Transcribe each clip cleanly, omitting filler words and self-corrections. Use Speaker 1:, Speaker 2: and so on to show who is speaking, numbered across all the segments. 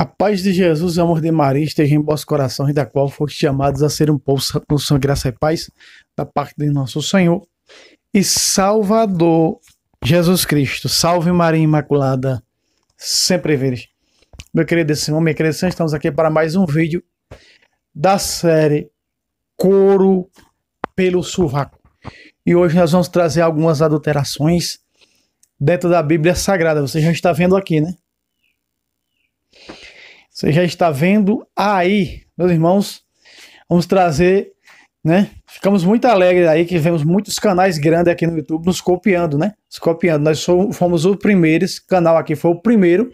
Speaker 1: A paz de Jesus e o amor de Maria esteja em vossos corações, da qual foste chamados a ser um povo com sua graça e paz, da parte de nosso Senhor e Salvador Jesus Cristo. Salve Maria Imaculada, sempre veres. Meu querido Simão, minha querida Simão, estamos aqui para mais um vídeo da série Couro pelo Sovaco. E hoje nós vamos trazer algumas adulterações dentro da Bíblia Sagrada. Você já está vendo aqui, né? Você já está vendo aí, meus irmãos. Vamos trazer, né? Ficamos muito alegres aí que vemos muitos canais grandes aqui no YouTube nos copiando, né? Nos copiando. Nós fomos o primeiro, esse canal aqui foi o primeiro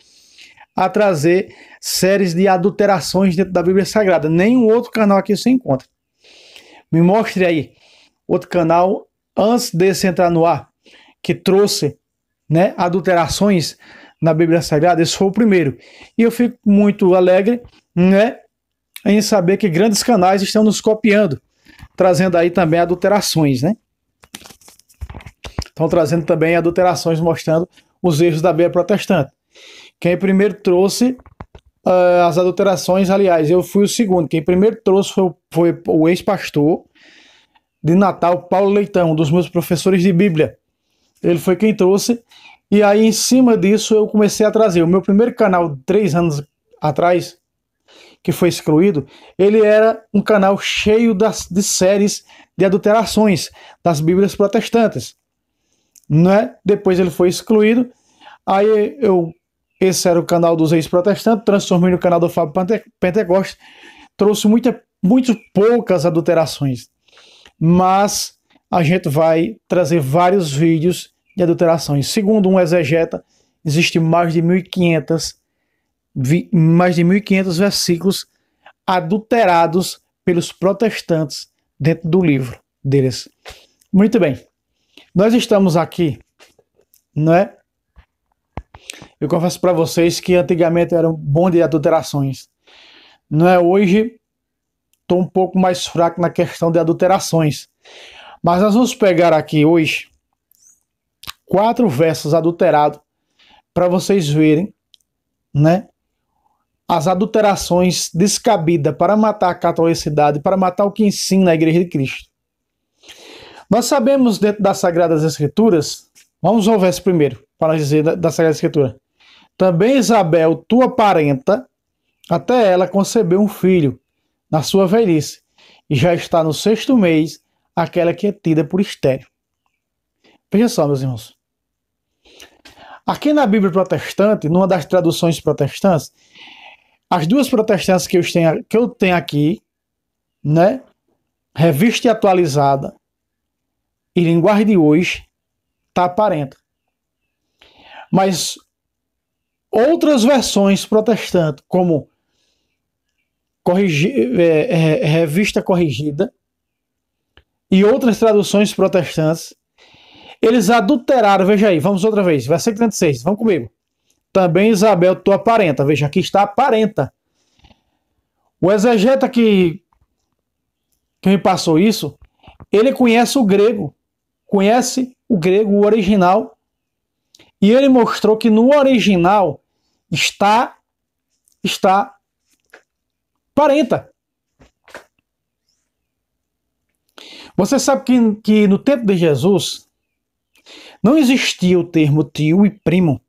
Speaker 1: a trazer séries de adulterações dentro da Bíblia Sagrada. Nenhum outro canal aqui se encontra. Me mostre aí outro canal antes desse entrar no ar que trouxe, né, adulterações na Bíblia Sagrada. Esse foi o primeiro. E eu fico muito alegre, né, em saber que grandes canais estão nos copiando, trazendo aí também adulterações, né? Estão trazendo também adulterações, mostrando os erros da Bíblia protestante. Quem primeiro trouxe as adulterações, aliás, eu fui o segundo. Quem primeiro trouxe foi o ex-pastor de Natal, Paulo Leitão, um dos meus professores de Bíblia. Ele foi quem trouxe. E aí, em cima disso, eu comecei a trazer. O meu primeiro canal, 3 anos atrás, que foi excluído, ele era um canal cheio de séries de adulterações das Bíblias protestantes, né? Depois ele foi excluído. Aí esse era o canal dos ex-protestantes, transformei no canal do Fábio Pentecoste. Trouxe muito poucas adulterações. Mas a gente vai trazer vários vídeos de adulterações. Segundo um exegeta, existe mais de 1.500 versículos adulterados pelos protestantes dentro do livro deles. Muito bem. Nós estamos aqui, né? Eu confesso para vocês que antigamente era um bom de adulterações. Não é? Hoje estou um pouco mais fraco na questão de adulterações. Mas nós vamos pegar aqui hoje 4 versos adulterados para vocês verem, né, as adulterações descabidas para matar a catolicidade, para matar o que ensina a Igreja de Cristo. Nós sabemos dentro das Sagradas Escrituras, vamos ao verso primeiro, para dizer da Sagrada Escritura. Também Isabel, tua parenta, até ela concebeu um filho na sua velhice, e já está no 6º mês, aquela que é tida por estéril. Veja só, meus irmãos. Aqui na Bíblia protestante, numa das traduções protestantes, as duas protestantes que eu tenho aqui, né, revista e atualizada e linguagem de hoje, está parenta. Mas outras versões protestantes, como revista corrigida e outras traduções protestantes, eles adulteraram. Veja aí, vamos outra vez, versículo 36, vamos comigo. Também Isabel, tua parenta, veja, aqui está a parenta. O exegeta que me passou isso, ele conhece o grego, o original, e ele mostrou que no original está parenta. Você sabe que no tempo de Jesus não existia o termo tio e primo.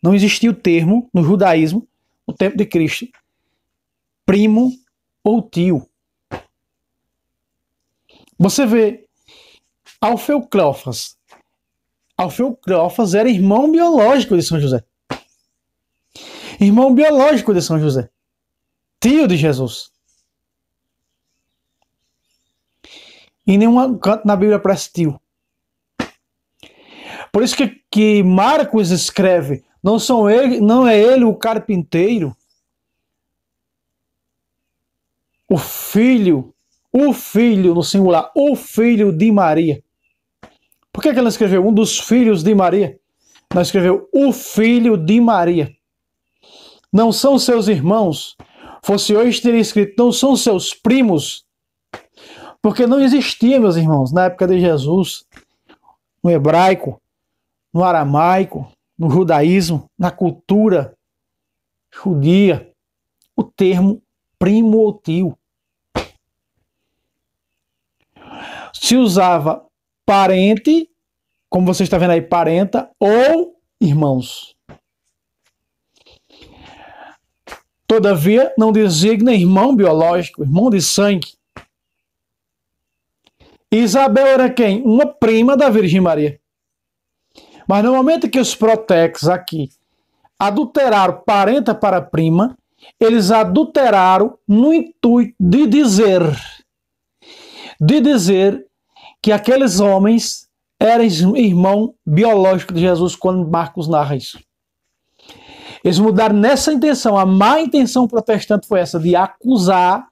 Speaker 1: Não existia o termo no judaísmo, no tempo de Cristo, primo ou tio. Você vê Alfeu Cleófas. Alfeu Cleófas era irmão biológico de São José. Irmão biológico de São José. Tio de Jesus. Em nenhum canto na Bíblia aparece tio. Por isso que Marcos escreve, não é ele o carpinteiro, o filho no singular, o filho de Maria. Por que ele não escreveu um dos filhos de Maria? Não escreveu o filho de Maria. Não são seus irmãos. Fosse hoje teria escrito, não são seus primos. Porque não existia, meus irmãos, na época de Jesus, no hebraico, no aramaico, no judaísmo, na cultura judia o termo primo ou tio. Se usava parente, como você está vendo aí, parenta, ou irmãos. Todavia, não designa irmão biológico, irmão de sangue. Isabel era quem? Uma prima da Virgem Maria. Mas no momento que os protex aqui adulteraram parenta para prima, eles adulteraram no intuito de dizer que aqueles homens eram irmão biológico de Jesus, quando Marcos narra isso. Eles mudaram nessa intenção. A má intenção protestante foi essa, de acusar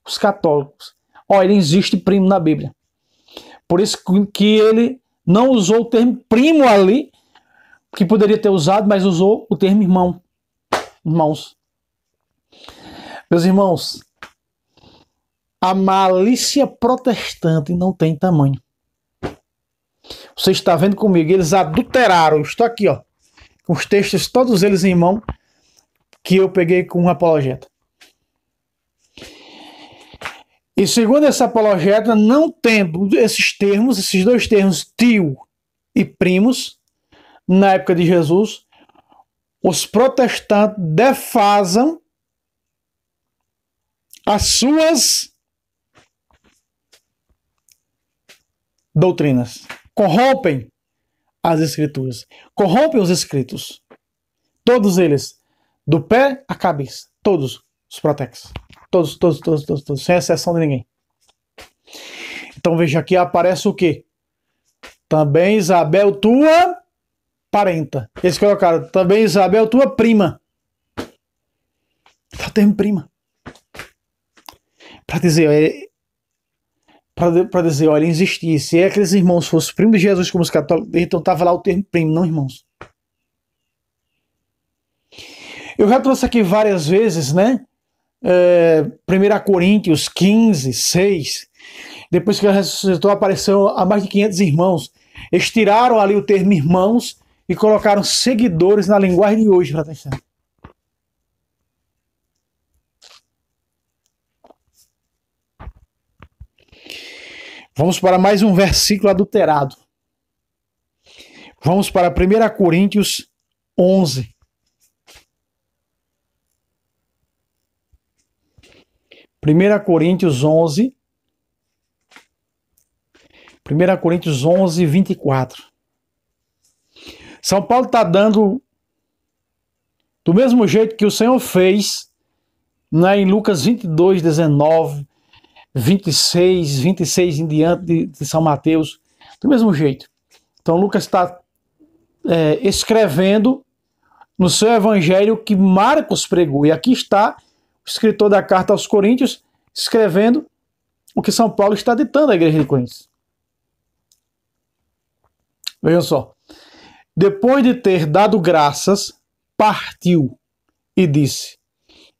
Speaker 1: os católicos. Olha, existe primo na Bíblia. Por isso que ele não usou o termo primo ali, que poderia ter usado, mas usou o termo irmão. Irmãos. Meus irmãos, a malícia protestante não tem tamanho. Você está vendo comigo, eles adulteraram. Estou aqui, ó, com os textos, todos eles em mão, que eu peguei com um apologeta. E segundo essa apologeta, não tendo esses termos, esses dois termos, tio e primos, na época de Jesus, os protestantes defasam as suas doutrinas, corrompem as escrituras, corrompem os escritos, todos eles, do pé à cabeça, todos os protex, todos, sem exceção de ninguém. Então veja aqui, aparece o quê? Também Isabel, tua parenta. Eles colocaram, também Isabel, tua prima. Tá o termo prima. Para dizer, olha, existia. Se aqueles irmãos fossem primos de Jesus como os católicos, então estava lá o termo primo, não irmãos. Eu já trouxe aqui várias vezes, né? 1 Coríntios 15, 6. Depois que ele ressuscitou, apareceu a mais de 500 irmãos. Eles tiraram ali o termo irmãos e colocaram seguidores na linguagem de hoje, protestante. Vamos para mais um versículo adulterado. Vamos para 1 Coríntios 11. 1 Coríntios 11. 1 Coríntios 11, 24. São Paulo está dando do mesmo jeito que o Senhor fez, né, em Lucas 22, 19, 26 em diante de São Mateus, do mesmo jeito. Então Lucas está escrevendo no seu evangelho que Marcos pregou. E aqui está o escritor da carta aos Coríntios escrevendo o que São Paulo está ditando à igreja de Coríntios. Vejam só. Depois de ter dado graças, partiu e disse: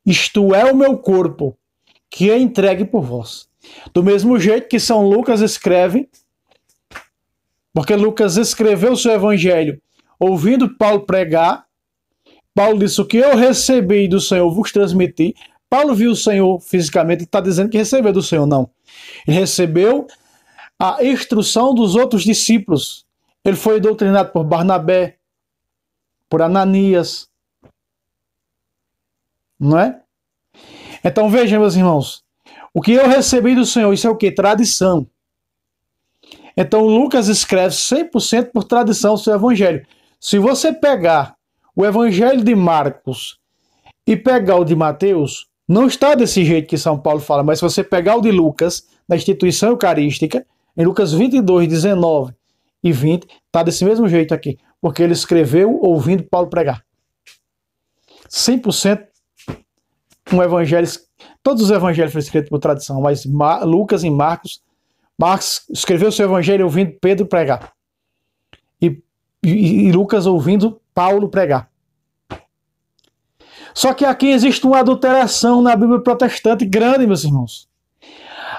Speaker 1: isto é o meu corpo, que é entregue por vós. Do mesmo jeito que São Lucas escreve, porque Lucas escreveu o seu evangelho ouvindo Paulo pregar. Paulo disse: o que eu recebi do Senhor vos transmiti. Paulo viu o Senhor fisicamente e está dizendo que recebeu do Senhor. Não. Ele recebeu a instrução dos outros discípulos. Ele foi doutrinado por Barnabé, por Ananias. Não é? Então vejam, meus irmãos. O que eu recebi do Senhor, isso é o quê? Tradição. Então Lucas escreve 100% por tradição o seu evangelho. Se você pegar o evangelho de Marcos e pegar o de Mateus, não está desse jeito que São Paulo fala, mas se você pegar o de Lucas, na instituição eucarística, em Lucas 22, 19 e 20, está desse mesmo jeito aqui, porque ele escreveu ouvindo Paulo pregar. 100% um evangelho, todos os evangelhos foram escritos por tradição, mas Lucas e Marcos escreveu seu evangelho ouvindo Pedro pregar. E Lucas ouvindo Paulo pregar. Só que aqui existe uma adulteração na Bíblia protestante grande, meus irmãos.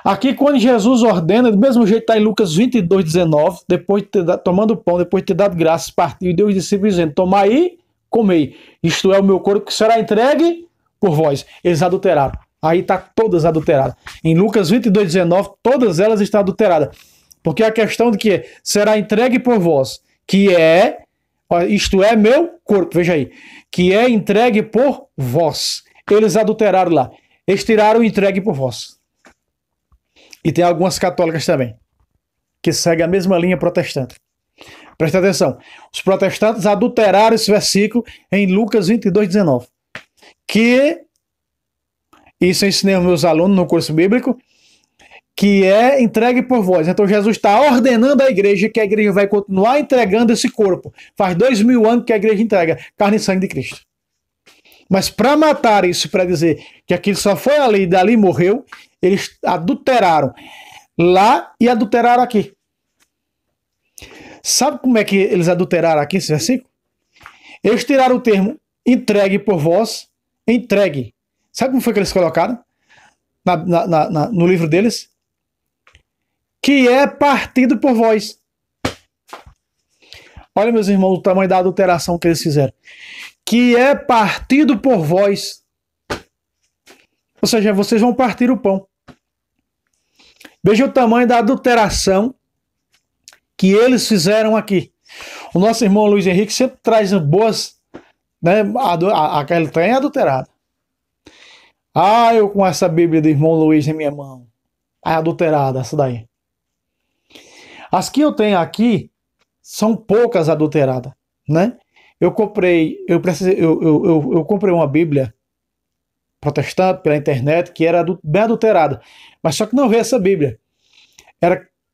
Speaker 1: Aqui, quando Jesus ordena, do mesmo jeito está em Lucas 22, 19, depois de tomando o pão, depois de ter dado graças, partiu e deu os discípulos dizendo: tomai e comei. Isto é o meu corpo que será entregue por vós. Eles adulteraram. Aí está todas adulteradas. Em Lucas 22:19, todas elas estão adulteradas. Porque a questão de que será entregue por vós, que é, isto é meu corpo, veja aí, que é entregue por vós. Eles adulteraram lá. Eles tiraram entregue por vós. E tem algumas católicas também, que seguem a mesma linha protestante. Presta atenção. Os protestantes adulteraram esse versículo em Lucas 22:19. Que, isso eu ensinei aos meus alunos no curso bíblico, que é entregue por vós. Então Jesus está ordenando à igreja que a igreja vai continuar entregando esse corpo. Faz 2000 anos que a igreja entrega carne e sangue de Cristo. Mas para matar isso, para dizer que aquilo só foi ali e dali morreu, eles adulteraram lá e adulteraram aqui. Sabe como é que eles adulteraram aqui esse versículo? Eles tiraram o termo entregue por vós, entregue. Sabe como foi que eles colocaram no livro deles? Que é partido por vós. Olha, meus irmãos, o tamanho da adulteração que eles fizeram. Que é partido por vós. Ou seja, vocês vão partir o pão. Veja o tamanho da adulteração que eles fizeram aqui. O nosso irmão Luiz Henrique sempre traz boas, né? Aquela trem adulterada. Eu com essa Bíblia do irmão Luiz em minha mão. É adulterada essa daí. As que eu tenho aqui são poucas adulteradas, né? Eu comprei uma Bíblia protestante pela internet que era bem adulterada, mas só que não veio essa Bíblia.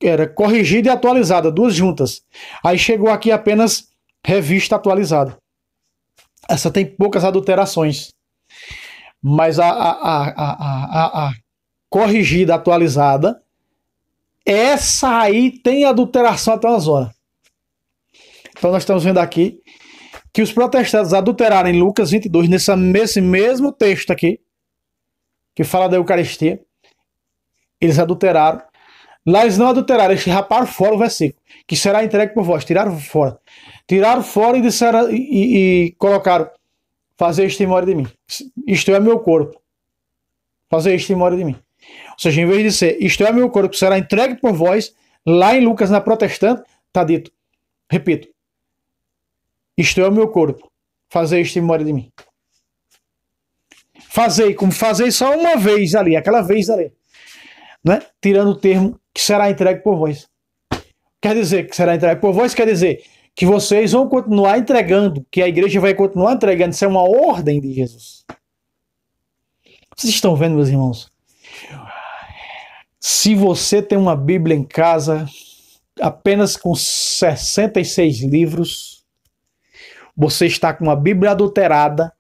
Speaker 1: Era corrigida e atualizada, duas juntas. Aí chegou aqui apenas revista atualizada. Essa tem poucas adulterações, mas a corrigida, atualizada, essa aí tem adulteração até uma zona. Então nós estamos vendo aqui que os protestantes adulteraram em Lucas 22, nesse mesmo texto aqui, que fala da Eucaristia, eles adulteraram. Lá eles não adulteraram, eles raparam fora o versículo, que será entregue por vós. Tiraram fora. Tiraram fora e disseram e colocaram: fazer isto em memória de mim. Isto é meu corpo. Fazer isto em memória de mim. Ou seja, em vez de ser isto é meu corpo, que será entregue por vós, lá em Lucas, na protestante, está dito, repito, isto é o meu corpo. Fazer isto em memória de mim. Fazei, como fazei só uma vez ali, aquela vez ali. Né? Tirando o termo que será entregue por vós. Quer dizer que será entregue por vós, quer dizer que vocês vão continuar entregando, que a igreja vai continuar entregando. Isso é uma ordem de Jesus. Vocês estão vendo, meus irmãos? Se você tem uma Bíblia em casa apenas com 66 livros, você está com uma Bíblia adulterada,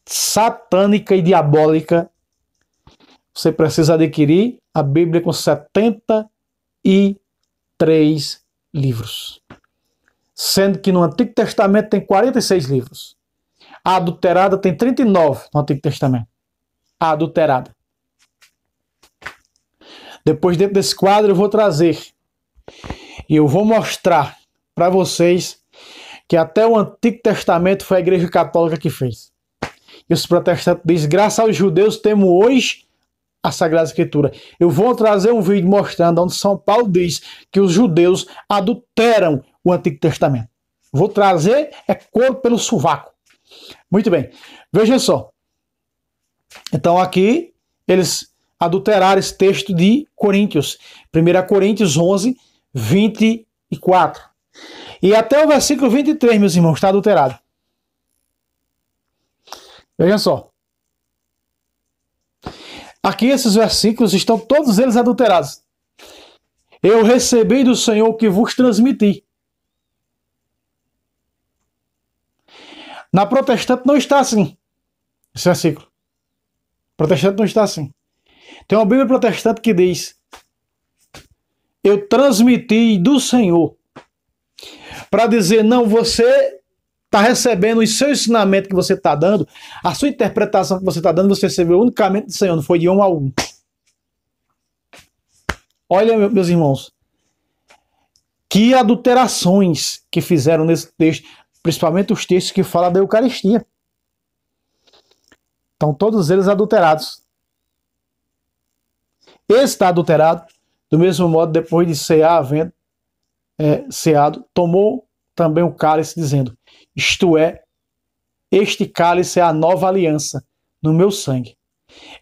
Speaker 1: satânica e diabólica. Você precisa adquirir a Bíblia com 73 livros. Sendo que no Antigo Testamento tem 46 livros. A adulterada tem 39 no Antigo Testamento. A adulterada. Depois, dentro desse quadro, eu vou trazer e eu vou mostrar para vocês que até o Antigo Testamento foi a Igreja Católica que fez. E os protestantes dizem: graças aos judeus temos hoje a Sagrada Escritura. Eu vou trazer um vídeo mostrando onde São Paulo diz que os judeus adulteram o Antigo Testamento. Vou trazer couro pelo sovaco. Muito bem. Veja só. Então aqui eles adulteraram esse texto de Coríntios. 1 Coríntios 11, 24. E até o versículo 23, meus irmãos, está adulterado. Veja só. Aqui esses versículos estão todos eles adulterados. Eu recebi do Senhor o que vos transmiti. Na protestante não está assim. Esse versículo. Protestante não está assim. Tem uma Bíblia protestante que diz: eu transmiti do Senhor. Para dizer, não, você está recebendo o seu ensinamento que você está dando, a sua interpretação que você está dando, você recebeu unicamente do Senhor, não foi de um a um. Olha, meus irmãos, que adulterações que fizeram nesse texto principalmente os textos que falam da Eucaristia. Estão todos eles adulterados. Esse está adulterado, do mesmo modo, depois de cear, havendo ceado, tomou também o cálice, dizendo: isto é, este cálice é a nova aliança no meu sangue.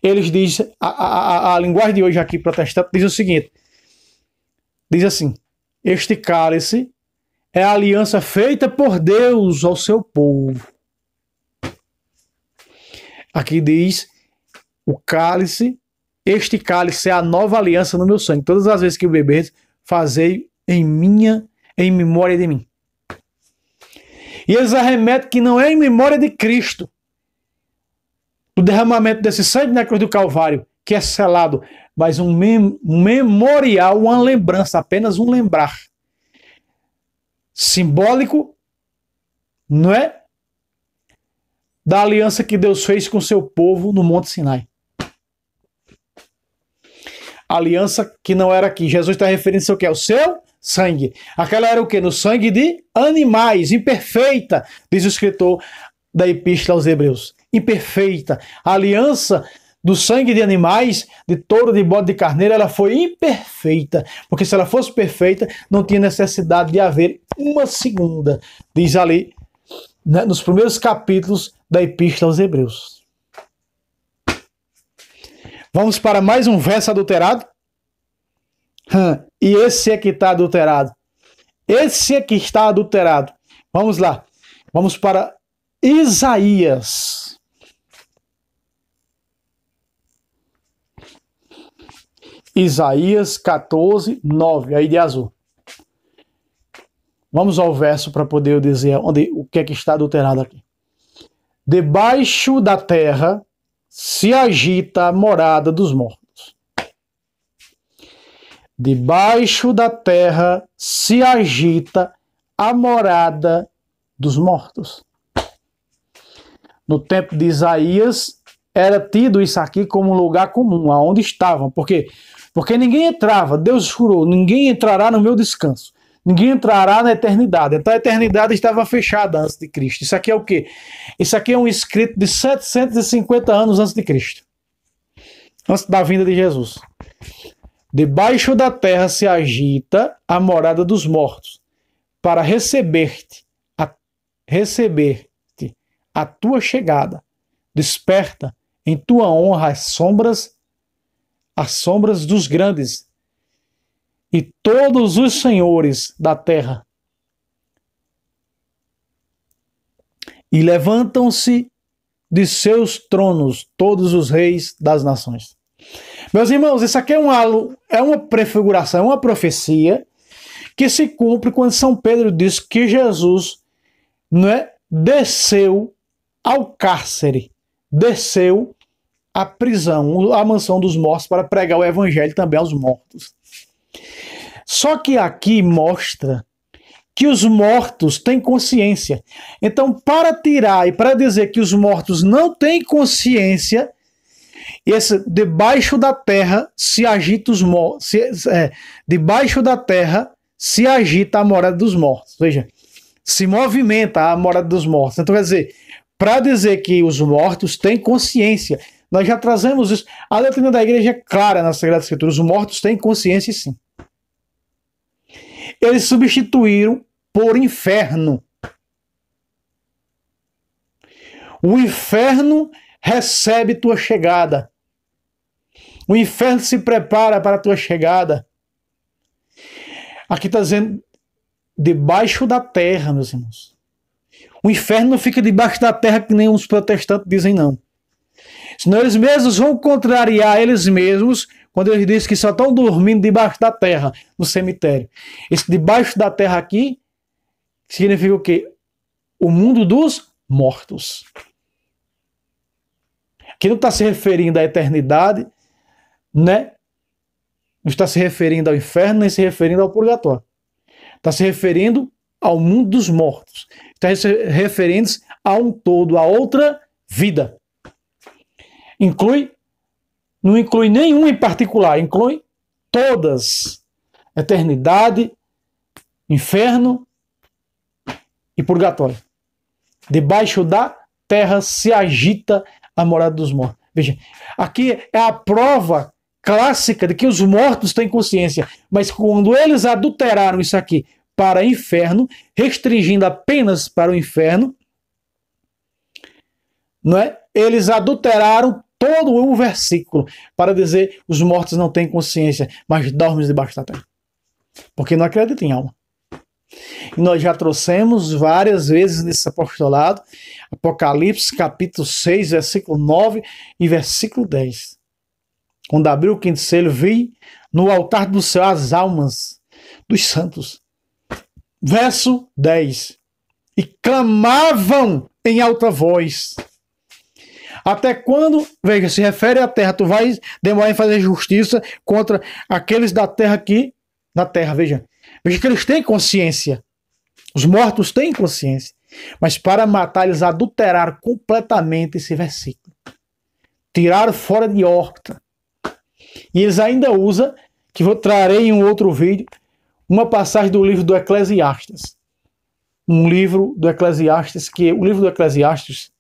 Speaker 1: Eles dizem, a linguagem de hoje aqui, protestante, diz o seguinte, diz assim: este cálice é a aliança feita por Deus ao seu povo. Aqui diz, o cálice, este cálice é a nova aliança no meu sangue. Todas as vezes que bebeis, fazei em memória de mim. E eles arremetem que não é em memória de Cristo, o derramamento desse sangue na cruz do Calvário, que é selado, mas um memorial, uma lembrança, apenas um lembrar simbólico, não é? Da aliança que Deus fez com seu povo no Monte Sinai. Aliança que não era aqui. Jesus está referindo-se ao que? O seu sangue. Aquela era o quê? No sangue de animais, imperfeita, diz o escritor da Epístola aos Hebreus. Imperfeita. A aliança do sangue de animais, de touro, de bode, de carneiro, ela foi imperfeita. Porque se ela fosse perfeita, não tinha necessidade de haver uma segunda. Diz ali, né, nos primeiros capítulos da Epístola aos Hebreus. Vamos para mais um verso adulterado? E esse é que está adulterado. Esse é que está adulterado. Vamos lá. Vamos para Isaías. Isaías 14, 9. Aí de azul. Vamos ao verso para poder eu dizer o que é que está adulterado aqui. Debaixo da terra se agita a morada dos mortos. Debaixo da terra se agita a morada dos mortos. No tempo de Isaías, era tido isso aqui como um lugar comum, aonde estavam. Por quê? Porque ninguém entrava, Deus jurou, ninguém entrará no meu descanso. Ninguém entrará na eternidade. Então a eternidade estava fechada antes de Cristo. Isso aqui é o quê? Isso aqui é um escrito de 750 anos antes de Cristo. Antes da vinda de Jesus. Debaixo da terra se agita a morada dos mortos, para receber-te a tua chegada. Desperta em tua honra as sombras dos grandes, e todos os senhores da terra. E levantam-se de seus tronos todos os reis das nações. Meus irmãos, isso aqui é uma prefiguração, é uma profecia que se cumpre quando São Pedro diz que Jesus, não é, desceu ao cárcere, desceu à prisão, à mansão dos mortos, para pregar o evangelho também aos mortos. Só que aqui mostra que os mortos têm consciência. Então, para tirar e para dizer que os mortos não têm consciência, debaixo da terra se agita debaixo da terra se agita a morada dos mortos. Veja, se movimenta a morada dos mortos. Então, quer dizer, para dizer que os mortos têm consciência, nós já trazemos isso. A doutrina da igreja é clara na Sagrada Escritura. Os mortos têm consciência, sim. Eles substituíram por inferno. O inferno recebe tua chegada. O inferno se prepara para a tua chegada. Aqui está dizendo debaixo da terra, meus irmãos. O inferno não fica debaixo da terra que nem os protestantes dizem, não. Senão eles mesmos vão contrariar eles mesmos quando eles dizem que só estão dormindo debaixo da terra, no cemitério. Esse debaixo da terra aqui significa o quê? O mundo dos mortos. Aqui não está se referindo à eternidade, né? Não está se referindo ao inferno, nem se referindo ao purgatório. Está se referindo ao mundo dos mortos. Está se referindo a um todo, a outra vida. Não inclui nenhum em particular, inclui todas. Eternidade, inferno e purgatório. Debaixo da terra se agita a morada dos mortos. Veja, aqui é a prova clássica de que os mortos têm consciência, mas quando eles adulteraram isso aqui para o inferno, restringindo apenas para o inferno, não é? Eles adulteraram todo o versículo para dizer os mortos não têm consciência, mas dormem debaixo da terra. Porque não acreditam em alma. E nós já trouxemos várias vezes nesse apostolado, Apocalipse capítulo 6, versículo 9 e versículo 10. Quando abriu o quinto selo, vi no altar do céu as almas dos santos. Verso 10. E clamavam em alta voz. Até quando, veja, se refere à terra, tu vais demorar em fazer justiça contra aqueles da terra aqui, na terra, veja. Veja que eles têm consciência. Os mortos têm consciência. Mas para matar, eles adulteraram completamente esse versículo. Tiraram fora de órbita. E eles ainda usam, que eu trarei em um outro vídeo, uma passagem do livro do Eclesiastes. Um livro do Eclesiastes, que o livro do Eclesiastes,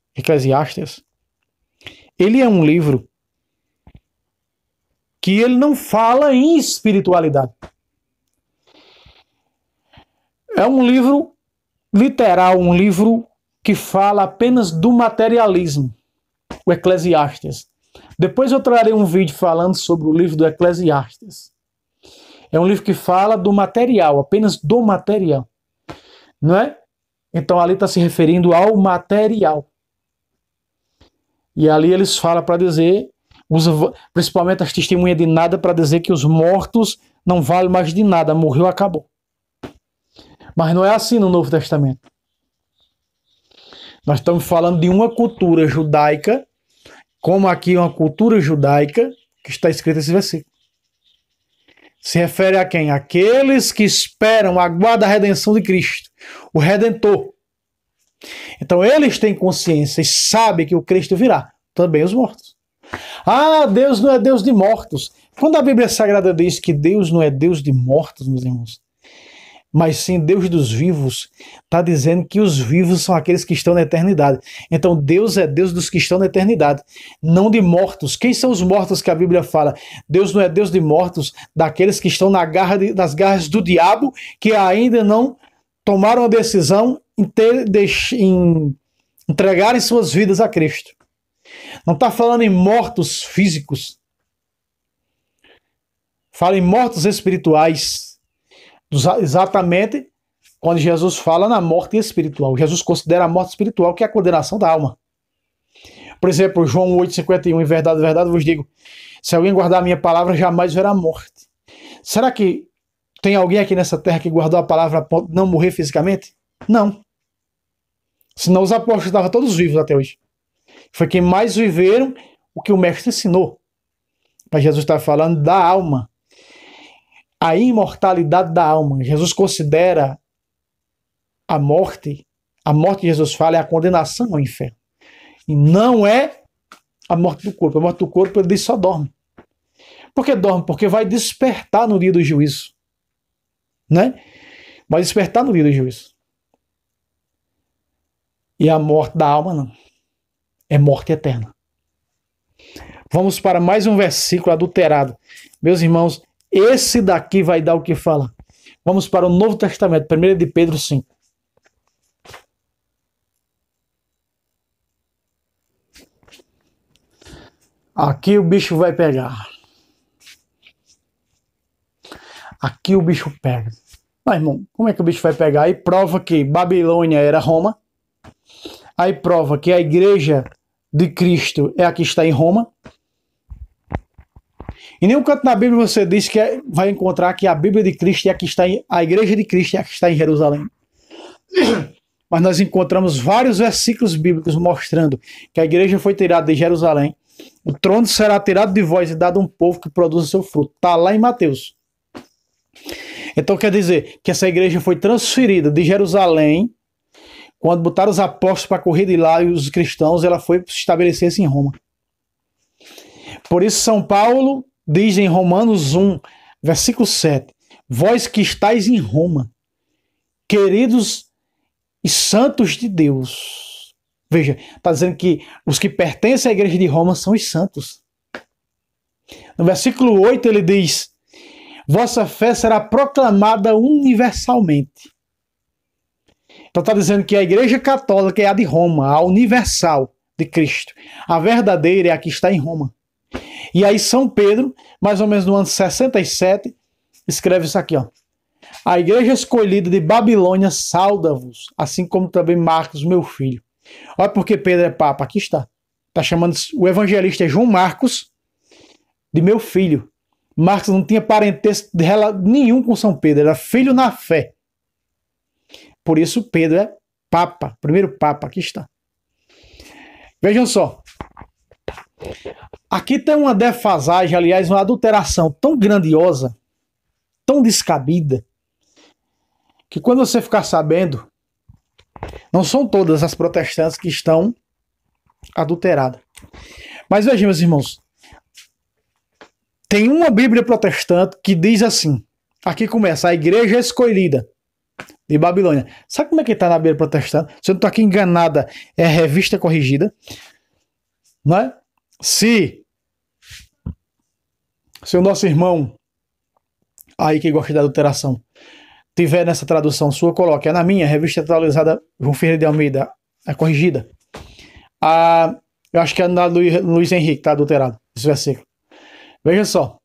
Speaker 1: ele é um livro que ele não fala em espiritualidade. É um livro literal, um livro que fala apenas do materialismo, o Eclesiastes. Depois eu trarei um vídeo falando sobre o livro do Eclesiastes. É um livro que fala do material, apenas do material. Não é? Então ali está se referindo ao material. E ali eles falam para dizer, principalmente as testemunhas de nada, para dizer que os mortos não valem mais de nada, morreu, acabou. Mas não é assim no Novo Testamento. Nós estamos falando de uma cultura judaica, como aqui uma cultura judaica, que está escrito nesse versículo. Se refere a quem? Aqueles que esperam, aguardam a redenção de Cristo, o Redentor. Então eles têm consciência e sabem que o Cristo virá, também os mortos. Ah, Deus não é Deus de mortos. Quando a Bíblia Sagrada diz que Deus não é Deus de mortos, meus irmãos, mas sim Deus dos vivos, está dizendo que os vivos são aqueles que estão na eternidade. Então Deus é Deus dos que estão na eternidade, não de mortos. Quem são os mortos que a Bíblia fala? Deus não é Deus de mortos, daqueles que estão nas garras do diabo, que ainda não tomaram a decisão em entregarem suas vidas a Cristo. Não está falando em mortos físicos. Fala em mortos espirituais. Exatamente quando Jesus fala na morte espiritual. Jesus considera a morte espiritual que é a condenação da alma. Por exemplo, João 8,51, em verdade, verdade vos digo, se alguém guardar a minha palavra, jamais verá morte. Será que tem alguém aqui nessa terra que guardou a palavra para não morrer fisicamente? Não. Senão os apóstolos estavam todos vivos até hoje. Foi quem mais viveram o que o mestre ensinou. Mas Jesus está falando da alma. A imortalidade da alma. Jesus considera a morte que Jesus fala é a condenação ao inferno. E não é a morte do corpo. A morte do corpo, ele diz, só dorme. Por que dorme? Porque vai despertar no dia do juízo. Né? Vai despertar no dia do juízo. E a morte da alma não. É morte eterna. Vamos para mais um versículo adulterado. Meus irmãos, esse daqui vai dar o que falar. Vamos para o Novo Testamento, 1 de Pedro 5. Aqui o bicho vai pegar. Aqui o bicho pega. Mas, irmão, como é que o bicho vai pegar? Aí prova que Babilônia era Roma. Aí prova que a igreja de Cristo é a que está em Roma. Em nenhum canto na Bíblia você diz que vai encontrar que a Bíblia de Cristo é a que está a igreja de Cristo é a que está em Jerusalém. Mas nós encontramos vários versículos bíblicos mostrando que a igreja foi tirada de Jerusalém. O trono será tirado de vós e dado a um povo que produz o seu fruto. Está lá em Mateus. Então quer dizer que essa igreja foi transferida de Jerusalém. Quando botaram os apóstolos para correr de lá e os cristãos, ela foi estabelecer-se em Roma. Por isso São Paulo diz em Romanos 1, versículo 7, vós que estáis em Roma, queridos e santos de Deus. Veja, está dizendo que os que pertencem à igreja de Roma são os santos. No versículo 8 ele diz: vossa fé será proclamada universalmente. Então está dizendo que a igreja católica é a de Roma, a universal de Cristo. A verdadeira é a que está em Roma. E aí São Pedro, mais ou menos no ano 67, escreve isso aqui, ó. A igreja escolhida de Babilônia sauda-vos, assim como também Marcos, meu filho. Olha porque Pedro é papa, aqui está. Está chamando, o evangelista é João Marcos, de meu filho. Marcos não tinha parentesco nenhum com São Pedro, era filho na fé. Por isso Pedro é papa, primeiro papa, aqui está. Vejam só. Aqui tem uma defasagem, aliás, uma adulteração tão grandiosa, tão descabida, que quando você ficar sabendo, não são todas as protestantes que estão adulteradas. Mas vejam, meus irmãos, tem uma Bíblia protestante que diz assim, aqui começa, a igreja escolhida de Babilônia. Sabe como é que está na Bíblia protestante? Se eu não estou aqui enganada, é a Revista Corrigida. Não é? Se o nosso irmão aí que gosta da adulteração tiver nessa tradução sua, coloque. É na minha, Revista Atualizada João Ferreira de Almeida, é corrigida. Eu acho que é na Luiz Henrique, está adulterado, esse versículo. Veja só.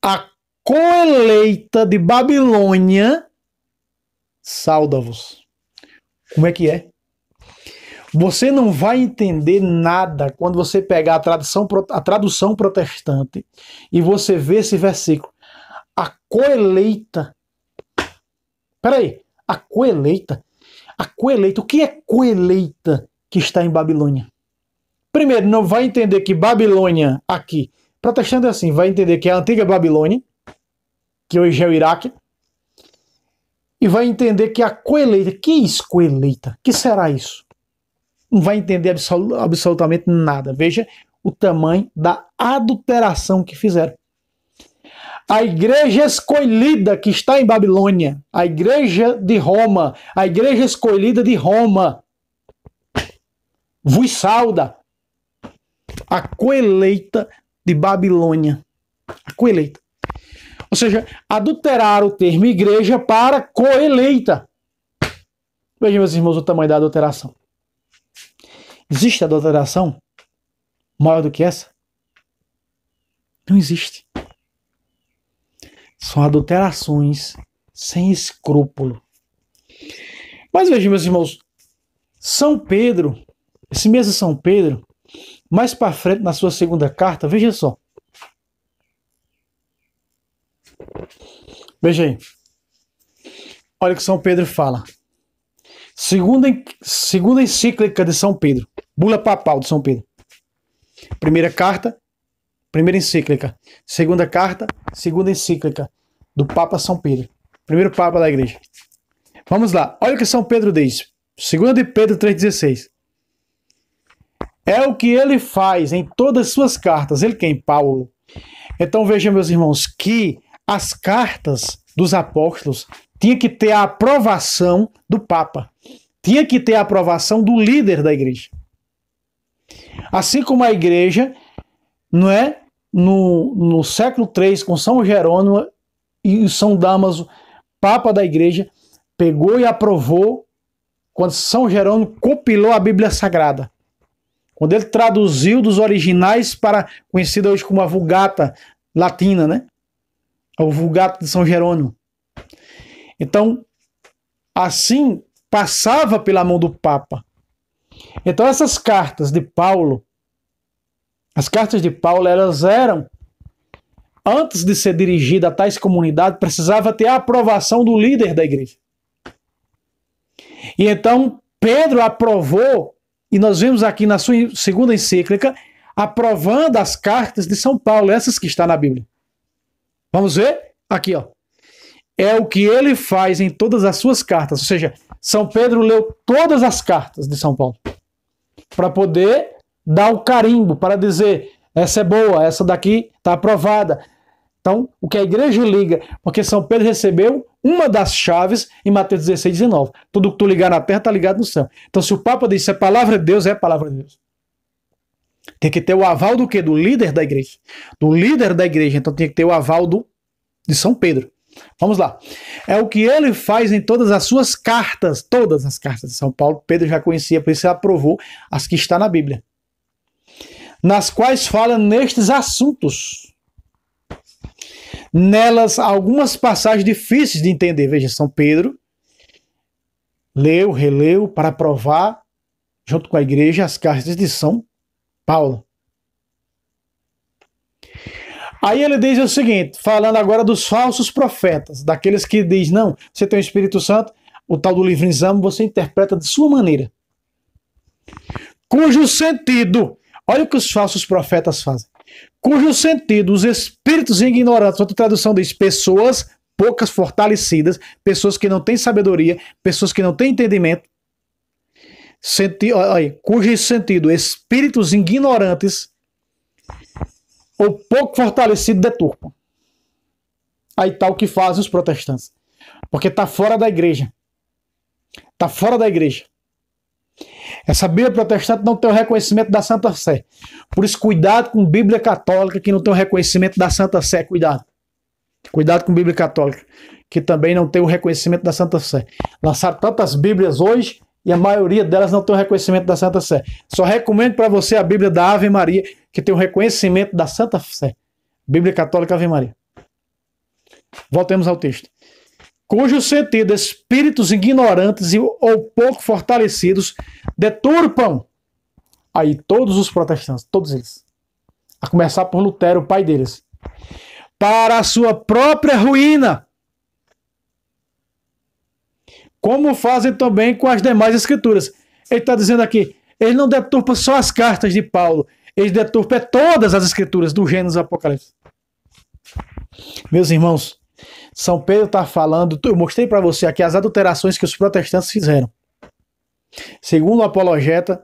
Speaker 1: A coeleita de Babilônia sauda-vos. Como é que é? Você não vai entender nada quando você pegar a tradução protestante e você ver esse versículo. A coeleita. Peraí, a coeleita? A coeleita, o que é coeleita que está em Babilônia? Primeiro, não vai entender que Babilônia aqui, protestante é assim, vai entender que é a antiga Babilônia, que hoje é o Iraque, e vai entender que a coeleita, que é isso, coeleita? Que será isso? Não vai entender absolutamente nada. Veja o tamanho da adulteração que fizeram. A igreja escolhida que está em Babilônia, a igreja de Roma, a igreja escolhida de Roma, vos sauda. A coeleita de Babilônia. A coeleita. Ou seja, adulterar o termo igreja para coeleita. Vejam, meus irmãos, o tamanho da adulteração. Existe adulteração maior do que essa? Não existe. São adulterações sem escrúpulo. Mas vejam, meus irmãos, São Pedro, esse mesmo São Pedro, mais para frente na sua segunda carta, veja só. Veja aí. Olha o que São Pedro fala. Segunda encíclica de São Pedro. Bula papal de São Pedro. Primeira carta, primeira encíclica. Segunda carta, segunda encíclica do Papa São Pedro. Primeiro Papa da Igreja. Vamos lá. Olha o que São Pedro diz. 2 de Pedro 3,16. É o que ele faz em todas as suas cartas. Ele quem? Paulo. Então vejam, meus irmãos, que as cartas dos apóstolos tinha que ter a aprovação do Papa. Tinha que ter a aprovação do líder da igreja. Assim como a igreja, não é? No século III, com São Jerônimo e São Dámaso, Papa da igreja, pegou e aprovou quando São Jerônimo compilou a Bíblia Sagrada. Quando ele traduziu dos originais para, conhecida hoje como a Vulgata Latina, né? O Vulgata de São Jerônimo. Então, assim, passava pela mão do Papa. Então, essas cartas de Paulo, as cartas de Paulo, elas eram, antes de ser dirigida a tais comunidades, precisava ter a aprovação do líder da igreja. E então, Pedro aprovou, e nós vemos aqui na sua segunda encíclica, aprovando as cartas de São Paulo, essas que estão na Bíblia. Vamos ver? Aqui, ó. É o que ele faz em todas as suas cartas. Ou seja, São Pedro leu todas as cartas de São Paulo para poder dar o carimbo, para dizer, essa é boa, essa daqui está aprovada. Então, o que a igreja liga, porque São Pedro recebeu uma das chaves em Mateus 16, 19. Tudo que tu ligar na terra está ligado no céu. Então, se o Papa diz que é palavra de Deus, é palavra de Deus. Tem que ter o aval do quê? Do líder da igreja. Do líder da igreja. Então, tem que ter o aval de São Pedro. Vamos lá. É o que ele faz em todas as suas cartas. Todas as cartas de São Paulo. Pedro já conhecia, por isso ele aprovou as que está na Bíblia. Nas quais fala nestes assuntos. Nelas, algumas passagens difíceis de entender. Veja, São Pedro leu, releu para provar, junto com a igreja, as cartas de São Paulo. Aí ele diz o seguinte, falando agora dos falsos profetas, daqueles que diz, não, você tem o Espírito Santo, o tal do livre-exame, você interpreta de sua maneira. Cujo sentido, olha o que os falsos profetas fazem, cujo sentido os espíritos ignorantes, outra tradução diz, pessoas poucas fortalecidas, pessoas que não têm sabedoria, pessoas que não têm entendimento, cujo sentido espíritos ignorantes ou pouco fortalecido deturpam. Aí tá o que fazem os protestantes. Porque tá fora da igreja. Tá fora da igreja. Essa Bíblia protestante não tem o reconhecimento da Santa Sé. Por isso, cuidado com Bíblia católica que não tem o reconhecimento da Santa Sé. Cuidado. Cuidado com Bíblia católica que também não tem o reconhecimento da Santa Sé. Lançaram tantas Bíblias hoje e a maioria delas não tem o reconhecimento da Santa Sé. Só recomendo para você a Bíblia da Ave Maria, que tem o reconhecimento da Santa Sé. Bíblia Católica Ave Maria. Voltemos ao texto. Cujo sentido espíritos ignorantes ou pouco fortalecidos deturpam. Aí todos os protestantes, todos eles. A começar por Lutero, o pai deles. Para a sua própria ruína. Como fazem também com as demais escrituras. Ele está dizendo aqui, ele não deturpa só as cartas de Paulo, ele deturpa todas as escrituras do Gênesis e Apocalipse. Meus irmãos, São Pedro está falando, eu mostrei para você aqui as adulterações que os protestantes fizeram. Segundo o apologeta,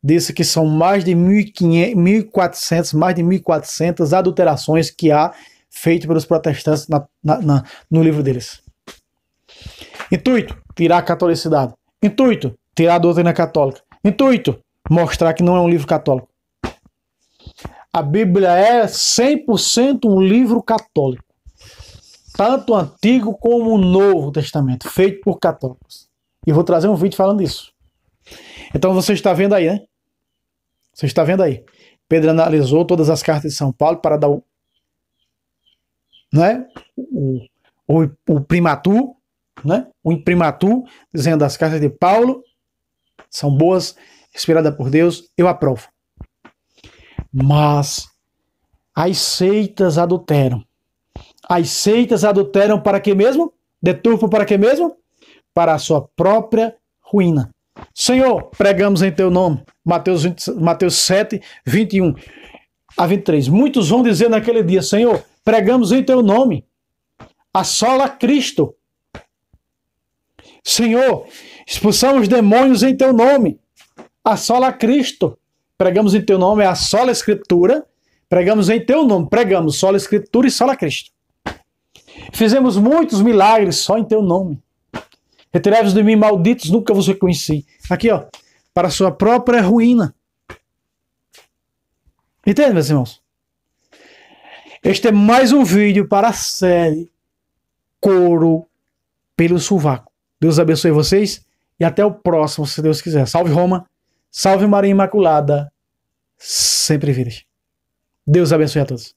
Speaker 1: disse que são mais de 1.400, mais de 1.400 adulterações que há feito pelos protestantes no livro deles. Intuito, tirar a catolicidade. Intuito, tirar a doutrina católica. Intuito, mostrar que não é um livro católico. A Bíblia é 100% um livro católico. Tanto o Antigo como o Novo Testamento, feito por católicos. E vou trazer um vídeo falando disso. Então você está vendo aí, né? Você está vendo aí. Pedro analisou todas as cartas de São Paulo para dar o primatur, né? O imprimatur, dizendo as cartas de Paulo são boas, inspiradas por Deus, eu aprovo. Mas as seitas adulteram. As seitas adulteram para quê mesmo? Deturpam para quê mesmo? Para a sua própria ruína. Senhor, pregamos em teu nome. Mateus 7, 21 a 23. Muitos vão dizer naquele dia, Senhor, pregamos em teu nome. Assola Cristo. Senhor, expulsamos demônios em teu nome. Assola Cristo. Pregamos em teu nome, assola a Escritura. Pregamos em teu nome. Pregamos sola a Escritura e sola Cristo. Fizemos muitos milagres só em teu nome. Retirai-vos de mim, malditos, nunca vos reconheci. Aqui, ó, para a sua própria ruína. Entende, meus irmãos? Este é mais um vídeo para a série Couro pelo Sovaco. Deus abençoe vocês e até o próximo, se Deus quiser. Salve Roma, salve Maria Imaculada, sempre virgem. Deus abençoe a todos.